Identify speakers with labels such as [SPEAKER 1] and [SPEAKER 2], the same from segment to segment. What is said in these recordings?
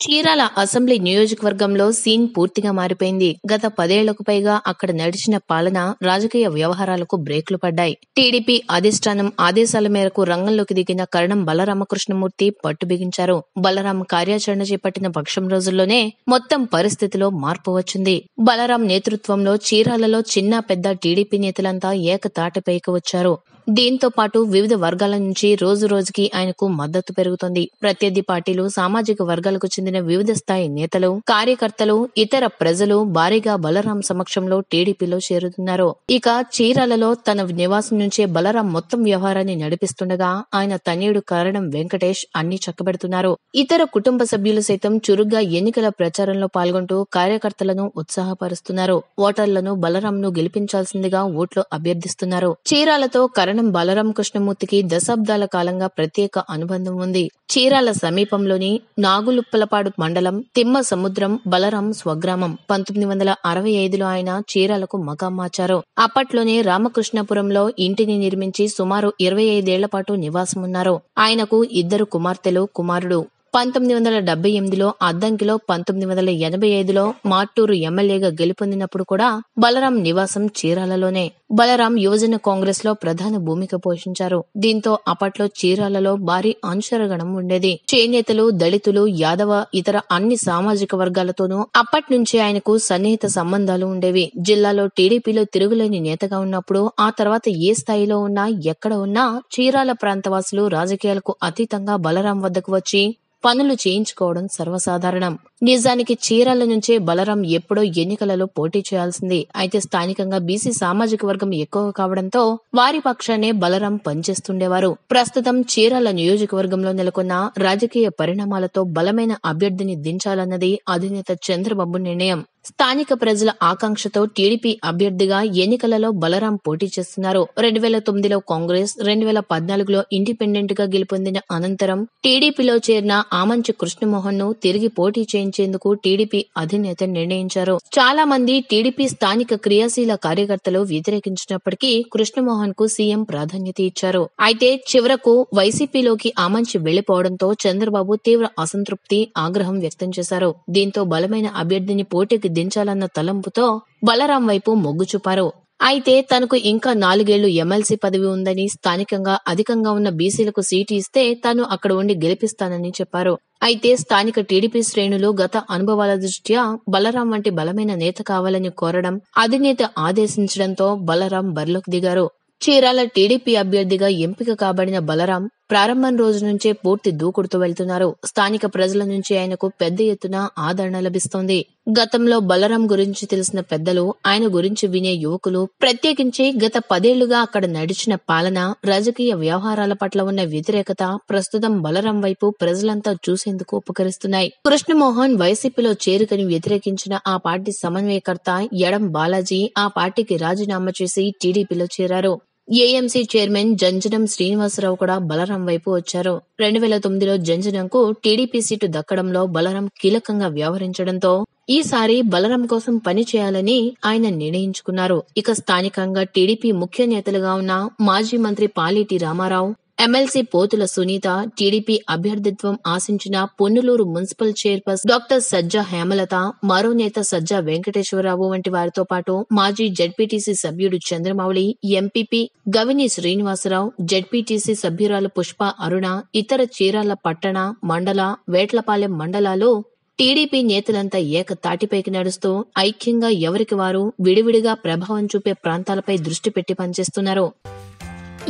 [SPEAKER 1] Chirala assembly నియోజకవర్గంలో scene పూర్తిగా మారిపోయింది. గత 10 ఏళ్లకు పైగా అక్కడ నడిచిన పాలన, రాజకీయ వ్యవహారాలకు బ్రేకులు పడ్డాయి. టీడీపీ అధిష్టానం ఆదేశాల మేరకు రంగంలోకి దిగిన కరణం బలరామకృష్ణమూర్తి పట్టు బిగించారు. బలరాం కార్యాచరణ చేపట్టిన పక్షం రోజుల్లోనే మొత్తం పరిస్థితిలో మార్పు వచ్చింది. బలరాం నేతృత్వంలో చీరాలలో చిన్న పెద్ద టీడీపీ నేతలంతా ఏకతాటిపైకి వచ్చారు. దీంతో పాటు వివిధ వర్గాల నుంచి రోజు రోజుకి ఆయనకు మద్దతు పెరుగుతోంది. ప్రత్యర్థి పార్టీలు, సామాజిక వర్గాలకు చెందిన వివిధ స్థాయి నేతలు, కార్యకర్తలు, ఇతర ప్రజలు భారీగా బలరాం సమక్షంలో టీడీపీలో చేరుతున్నారు. ఇక చీరాలలో తన నివాసం నుంచే బలరాం మొత్తం వ్యవహారాన్ని నడిపిస్తుండగా ఆయన తనయుడు కరణం వెంకటేష్ అన్ని చక్కబెడుతున్నారు. ఇతర కుటుంబ సభ్యులు సైతం చురుగ్గా ఎన్నికల ప్రచారంలో పాల్గొంటూ కార్యకర్తలను ఉత్సాహపరుస్తున్నారు. ఓటర్లను బలరాంను గెలిపించాల్సిందిగా ఓట్లు అభ్యర్థిస్తున్నారు. చీరాలతో కరణం బలరామకృష్ణమూర్తికి దశాబ్దాల కాలంగా ప్రత్యేక అనుబంధం ఉంది. చీరాల సమీపంలోని నాగులుప్పలపాడు మండలం తిమ్మ సముద్రం బలరాం స్వగ్రామం. 1965లో ఆయన చీరాలకు మకాం మార్చారు. అప్పట్లోనే రామకృష్ణపురంలో ఇంటిని నిర్మించి సుమారు 25 ఏళ్ల పాటు నివాసమున్నారు. ఆయనకు 2 కుమార్తెలు, కుమారుడు. 1978లో అద్దంకిలో, 1985లో మాట్టూరు ఎమ్మెల్యేగా గెలుపొందినప్పుడు కూడా బలరాం నివాసం చీరాలలోనే. బలరాం యువజన కాంగ్రెస్ లో ప్రధాన భూమిక పోషించారు. దీంతో అప్పట్లో చీరాలలో భారీ అనుచరగణం ఉండేది. చేనేతలు, దళితులు, యాదవ, ఇతర అన్ని సామాజిక వర్గాలతోనూ అప్పట్నుంచి ఆయనకు సన్నిహిత సంబంధాలు ఉండేవి. జిల్లాలో టీడీపీలో తిరుగులేని నేతగా ఉన్నప్పుడు, ఆ తర్వాత ఏ స్థాయిలో ఉన్నా, ఎక్కడ ఉన్నా చీరాల ప్రాంతవాసులు రాజకీయాలకు అతీతంగా బలరాం వద్దకు వచ్చి పనులు చేయించుకోవడం సర్వసాధారణం. నిజానికి చీరాల నుంచే బలరాం ఎప్పుడో ఎన్నికలలో పోటీ చేయాల్సింది. అయితే స్థానికంగా బీసీ సామాజిక వర్గం ఎక్కువ కావడంతో వారి పక్షానే బలరాం పనిచేస్తుండేవారు. ప్రస్తుతం చీరాల నియోజకవర్గంలో నెలకొన్న రాజకీయ పరిణామాలతో బలమైన అభ్యర్థిని దించాలన్నది అధినేత చంద్రబాబు నిర్ణయం. స్థానిక ప్రజల ఆకాంక్షతో టీడీపీ అభ్యర్థిగా ఎన్నికలలో బలరాం పోటీ చేస్తున్నారు. 2009లో కాంగ్రెస్, 2014లో ఇండిపెండెంట్ గా గెలుపొందిన అనంతరం టీడీపీలో చేరిన ఆమంచి కృష్ణమోహన్ ను తిరిగి పోటీ చేయించేందుకు టీడీపీ అధినేత నిర్ణయించారు. చాలా మంది టీడీపీ స్థానిక క్రియాశీల కార్యకర్తలు వ్యతిరేకించినప్పటికీ కృష్ణమోహన్ కు సీఎం ప్రాధాన్యత ఇచ్చారు. అయితే చివరకు వైసీపీలోకి ఆమంచి వెళ్లిపోవడంతో చంద్రబాబు తీవ్ర అసంతృప్తి, ఆగ్రహం వ్యక్తం చేశారు. దీంతో బలమైన అభ్యర్థిని పోటీకి దించాలన్న తలంపుతో బలరాం వైపు మొగ్గు చూపారు. అయితే తనకు ఇంకా 4 ఏళ్లు ఎమ్మెల్సీ పదవి ఉందని, స్థానికంగా అధికంగా ఉన్న బీసీలకు సీటు ఇస్తే తాను అక్కడ ఉండి గెలిపిస్తానని చెప్పారు. అయితే స్థానిక టీడీపీ శ్రేణులు గత అనుభవాల దృష్ట్యా బలరాం వంటి బలమైన నేత కావాలని కోరడం, అధినేత ఆదేశించడంతో బలరాం బరిలోకి దిగారు. చీరాల టీడీపీ అభ్యర్థిగా ఎంపిక కాబడిన బలరాం ప్రారంభం రోజు నుంచే పూర్తి దూకుడుతో వెళ్తున్నారు. స్థానిక ప్రజల నుంచి ఆయనకు పెద్ద ఎత్తున ఆదరణ లభిస్తోంది. గతంలో బలరాం గురించి తెలిసిన పెద్దలు, ఆయన గురించి వినే యువకులు, ప్రత్యేకించి గత 10 ఏళ్లుగా అక్కడ నడిచిన పాలన, రాజకీయ వ్యవహారాల పట్ల ఉన్న వ్యతిరేకత ప్రస్తుతం బలరాం వైపు ప్రజలంతా చూసేందుకు ఉపకరిస్తున్నాయి. కృష్ణమోహన్ వైసీపీలో చేరికని వ్యతిరేకించిన ఆ పార్టీ సమన్వయకర్త యడం బాలాజీ ఆ పార్టీకి రాజీనామా చేసి టీడీపీలో చేరారు. ఏఎంసీ చైర్మన్ జంజనం శ్రీనివాసరావు కూడా బలరాం వైపు వచ్చారు. 2009లో జంజనంకు టీడీపీ సీటు దక్కడంలో బలరాం కీలకంగా వ్యవహరించడంతో ఈసారి బలరాం కోసం పని చేయాలని ఆయన నిర్ణయించుకున్నారు. ఇక స్థానికంగా టీడీపీ ముఖ్య నేతలుగా ఉన్న మాజీ మంత్రి పాలేటి రామారావు, ఎమ్మెల్సీ పోతుల సునీత, టీడీపీ అభ్యర్థిత్వం ఆశించిన పొన్నులూరు మున్సిపల్ చైర్పర్సన్ డాక్టర్ సజ్జా హేమలత, మరో నేత సజ్జా వెంకటేశ్వరరావు వంటి వారితో పాటు మాజీ జెడ్పీటీసీ సభ్యుడు చంద్రమౌళి, ఎంపీపీ గవిని శ్రీనివాసరావు, జెడ్పీటీసీ సభ్యురాలు పుష్ప అరుణ, ఇతర చీరాల పట్టణ, మండల, వేట్లపాలెం మండలాలు టీడీపీ నేతలంతా ఏకతాటిపైకి నడుస్తూ ఐక్యంగా ఎవరికి వారు విడివిడిగా ప్రభావం చూపే ప్రాంతాలపై దృష్టి పెట్టి పనిచేస్తున్నారు.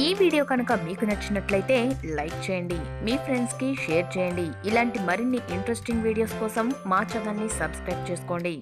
[SPEAKER 2] ఈ వీడియో కనుక మీకు నచ్చినట్లయితే లైక్ చేయండి, మీ ఫ్రెండ్స్ కి షేర్ చేయండి. ఇలాంటి మరిన్ని ఇంట్రెస్టింగ్ వీడియోస్ కోసం మా ఛానల్ ని సబ్స్క్రైబ్ చేసుకోండి.